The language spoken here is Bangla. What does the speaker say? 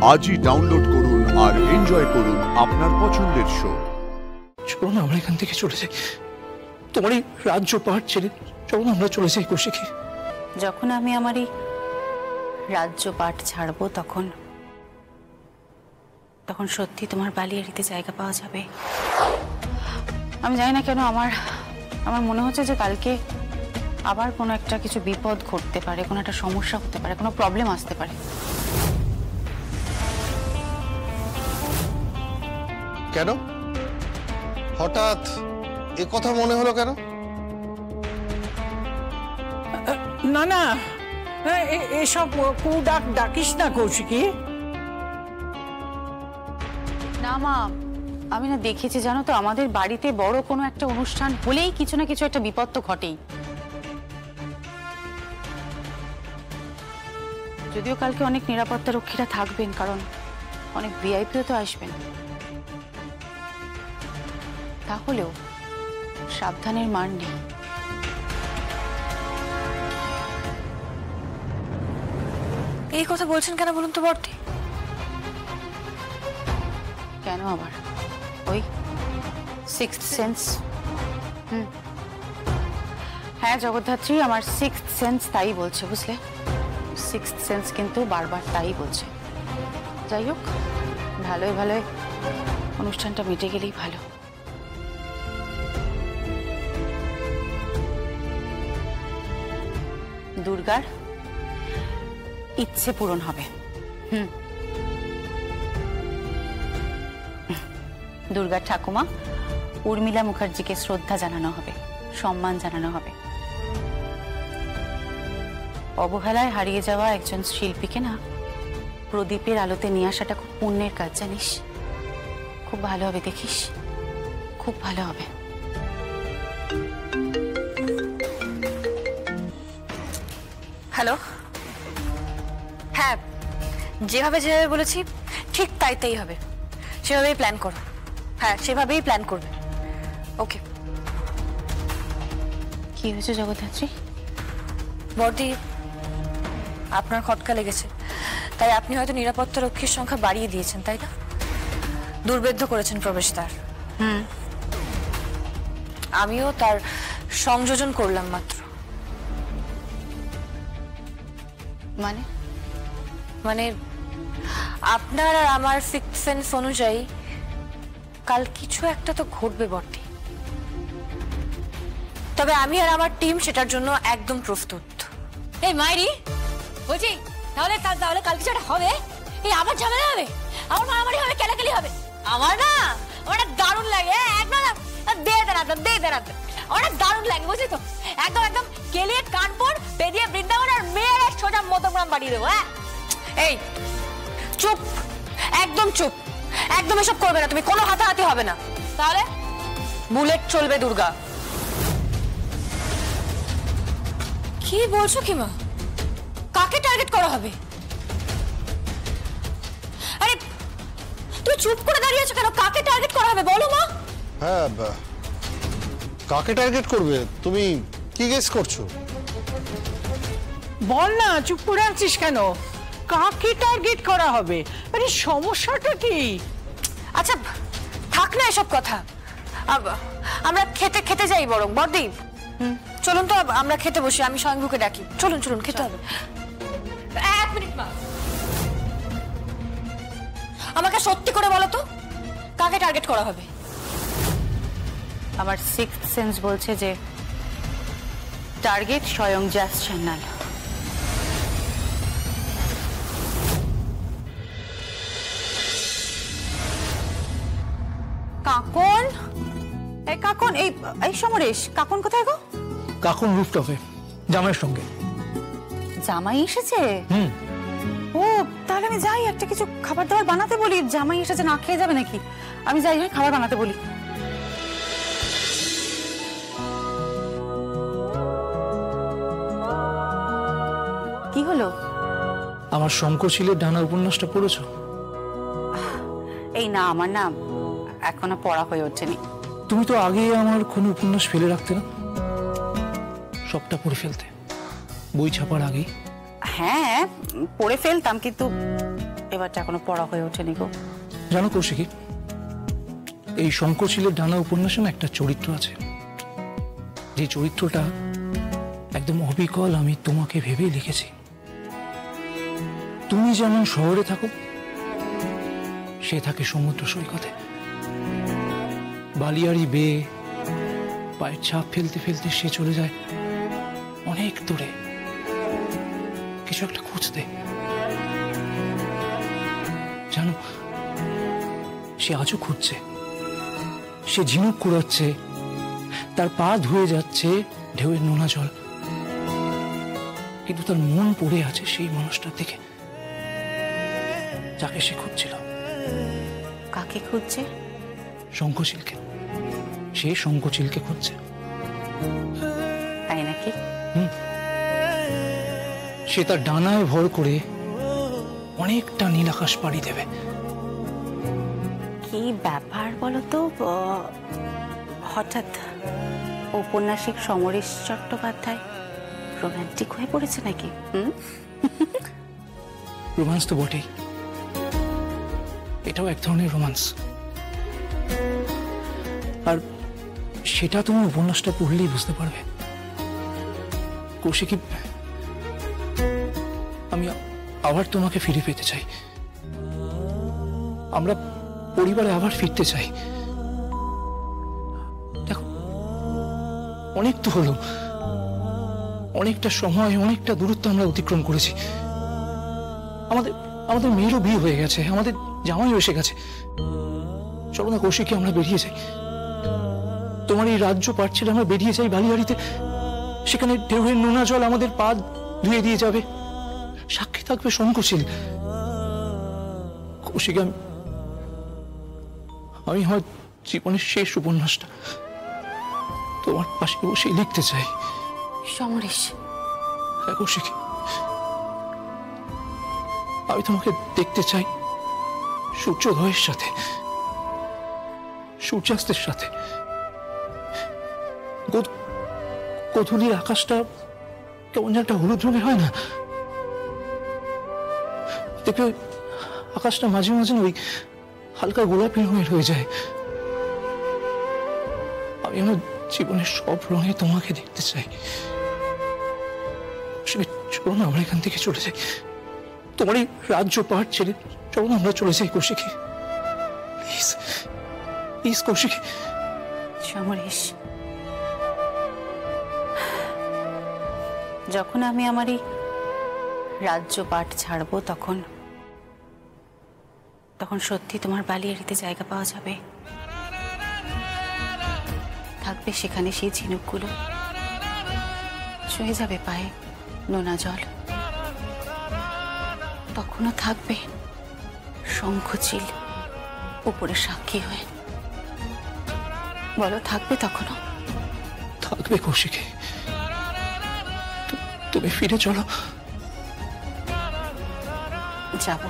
আজই ডাউনলোড করুন আর এনজয় করুন আপনার পছন্দের শো। চলো না আমরা এখান থেকে চলে যাই, তোমার এই রাজ্য পাহাড় ছেড়ে চলো না আমরা চলে যাই কৌশিকী। যখন আমি আমার এই রাজ্য পাঠ ছাড়বো তখন তখন সত্যি তোমার বালিয়াড়িতে জায়গা পাওয়া যাবে। আমি জানি না কেন আমার মনে হচ্ছে যে কালকে আবার কোনো একটা কিছু বিপদ ঘটতে পারে, কোনো একটা সমস্যা হতে পারে, কোনো প্রবলেম আসতে পারে। কেন হঠাৎ এ কথা মনে হলো কেন? না না, এসব ডাক ডাকিস না কৌশিকী। না মা, আমি না দেখেছি জানো তো, আমাদের বাড়িতে বড় কোনো একটা অনুষ্ঠান হলেই কিছু না কিছু একটা বিপদ তো ঘটেই। যদিও কালকে অনেক নিরাপত্তা রক্ষীরা থাকবেন, কারণ অনেক ভিআইপিও তো আসবেন, তাহলেও সাবধানের মান নেই। এই কথা বলছেন কেন বলুন তো বর্তি? কেন আবার? ওই সিক্সথ সেন্স। হ্যাঁ জগদ্ধাত্রী, আমার সিক্সথ সেন্স তাই বলছে, বুঝলে? সিক্সথ সেন্স কিন্তু বারবার তাই বলছে। যাই হোক, ভালোই ভালোই অনুষ্ঠানটা মিটে গেলেই ভালো। দুর্গার ইচ্ছে পূরণ হবে। দুর্গার ঠাকুমা উর্মিলা মুখার্জিকে শ্রদ্ধা জানানো হবে, সম্মান জানানো হবে। অবহেলায় হারিয়ে যাওয়া একজন শিল্পীকে না প্রদীপের আলোতে নিয়ে আসাটা খুব পুণ্যের কাজ, জানিস? খুব ভালো হবে, দেখিস, খুব ভালো হবে। হ্যালো, হ্যাঁ, যেভাবে বলেছি ঠিক তাই হবে, সেভাবেই প্ল্যান করো। হ্যাঁ, সেভাবেই প্ল্যান করবে। ওকে। কি হয়েছে জগদ্ধাত্রী? বর্দি, আপনার খটকা লেগেছে, তাই আপনি হয়তো নিরাপত্তা রক্ষীর সংখ্যা বাড়িয়ে দিয়েছেন, তাই না? দুর্বেদ্য করেছেন প্রবেশদ্বার। আমিও তার সংযোজন করলাম মাত্র। মানে আপনার আর আমার সিক্সথ সেন্স অনুযায়ী কাল কিছু একটা তো ঘটবে বটে, তবে আমি আর আমার টিম সেটার জন্য একদম প্রস্তুত। এই মাইরি বলছি, তাহলে কাল কিছু একটা হবে? এই আবার ঝামেলা হবে, আমার মারামারি হবে, কেলাকেলি হবে। আমার দারুণ লাগে, একদম আমার দারুণ লাগে, বুঝলি তো? একদম কেলিয়ে কানপুর পেরিয়ে বৃন্দাবন আর মেয়ের সোজা মধ্যমগ্রাম বাড়িয়ে দেবো। হ্যাঁ, এই চুপ, একদম চুপ, একদম এসব করবে না তুমি, কোনো হাতাহাতি হবে না। তাহলে বুলেট চলবে দুর্গা। কি বলছো কি মা? কাকে টার্গেট করা হবে? আরে তুমি চুপ করে দাঁড়িয়ে আছো কেন? কাকে টার্গেট করা হবে বলো মা? হ্যাঁ, কাকে টার্গেট করবে? তুমি কি গেস করছো? বল না, চুপ করে আছিস কেন? কাকে টার্গেট করা হবে? আরে সমস্যাটা কি? আচ্ছা থাক না এসব কথা, আমরা খেতে যাই বরং। বর্দি, চলুন তো আমরা খেতে বসি, আমি স্বয়ংভূকে ডাকি। চলুন খেতে হবে। এক মিনিট মা, আমাকে সত্যি করে বলো তো, কাকে টার্গেট করা হবে? আমার সিক্সথ সেন্স বলছে যে টার্গেট স্বয়ং জ্যাস সান্যাল। কাকন, এই কাকন, এই সমরেশ, কাকন কোথায় গো? কাকুন রুফটপে জামাইয়ের সঙ্গে। জামাই এসেছে? ও, তাহলে আমি যাই, একটা কিছু খাবার দাবার বানাতে বলি। জামাই এসেছে, না খেয়ে যাবে নাকি? আমি যাই, খাবার বানাতে বলি। কি হলো? আমার শঙ্করশিলের ডানা উপন্যাসটা পড়েছো? এই না, আমার না এখনো পড়া হয়ে ওঠেনি। তুমি তো আগে আমার কোনো উপন্যাস ফেলে রাখতে না, সবটা পড়ে ফেলতে বই ছাপার আগেই। হ্যাঁ, পড়ে ফেলতাম, কিন্তু এবারটা এখনো পড়া হয়ে ওঠেনি গো। জানো কৌশিকী, এই শঙ্করশিলের ডানা উপন্যাসে না একটা চরিত্র আছে, যে চরিত্রটা একদম অবিকল আমি তোমাকে ভেবেই লিখেছি। তুমি যেমন শহরে থাকো, সে থাকে সমুদ্র সৈকতে, বালিয়াড়ি বেয়ে পায়ের ছাপ ফেলতে ফেলতে সে চলে যায় অনেক দূরে কিছু একটা খুঁজতে। জানো, সে আজও খুঁজছে, সে ঝিনুক কুড়াচ্ছে, তার পা ধুয়ে যাচ্ছে ঢেউয়ের নোনা জল, কিন্তু তার মন পড়ে আছে সেই মানুষটার দিকে যাকে সে খুঁজছিল। কাকে খুঁজছে? শঙ্খচিলকে। সে শঙ্খচিলকে খুঁজছে। তাই নাকি? সে তার ডানায় ভর করে অনেকটা নীল আকাশ পাড়ি দেবে। কি ব্যাপার বলো তো, হঠাৎ ঔপন্যাসিক সমরেশ চট্টোপাধ্যায় রোমান্টিক হয়ে পড়েছে নাকি? রোমান্স তো বটেই, এটাও এক ধরনের রোমান্স। আর সেটা তুমি উপন্যাসটা পড়লেই বুঝতে পারবে। কৌশিকী, আমি আবার তোমাকে ফিরে পেতে চাই, আমরা পরিবারে আবার ফিরতে চাই। দেখো, অনেক তো হলো, অনেকটা সময়, অনেকটা দূরত্ব আমরা অতিক্রম করেছি। আমাদের আমাদের মেয়েরও বিয়ে হয়ে গেছে, আমাদের জামাইও এসে গেছে। চলো না কৌশিকী, আমরা বেরিয়ে যাই। তোমার এই রাজ্য পাঠ ছেড়ে আমরা বেরিয়ে যাই বালিয়াড়িতে। সেখানে ঢেউয়ের নোনা জল আমাদের পা ধুয়ে দিয়ে যাবে, সাক্ষী থাকবে শঙ্খচিল। কৌশিকী, আমি হয় জীবনের শেষ উপন্যাসটা তোমার পাশে বসে লিখতে চাই। সমরেশ, হ্যাঁ কৌশিকী, আমি তোমাকে দেখতে চাই সূর্যোদয়ের সাথে, সূর্যাস্তের সাথে। গোধূলির আকাশটা কেমন একটা হলুদ রঙের হয় না? দেখবে আকাশটা মাঝে মাঝে ওই হালকা গোলাপি রঙের হয়ে যায়। আমি আমার জীবনের সব রঙে তোমাকে দেখতে চাই। চলো না, আমরা এখান থেকে চলে যাই। তোমার এই রাজ্য পাঠ ছেড়ে চলো না, আমরা চলে যাই কৌশিকী। Please please Kaushiki. সমরেশ, যখন আমি আমার এই রাজ্য পাঠ ছাড়বো, তখন সত্যি তোমার বালিয়াড়িতে জায়গা পাওয়া যাবে। থাকবে সেখানে সেই ঝিনুকগুলো, ছুঁয়ে যাবে পায়ে নোনা জল। তখনও থাকবে শঙ্খচিল উপরে সাক্ষী হয়ে। বলো, থাকবে তখনও? থাকবে কৌশিকী, তুমি ফিরে চলো। যাবো।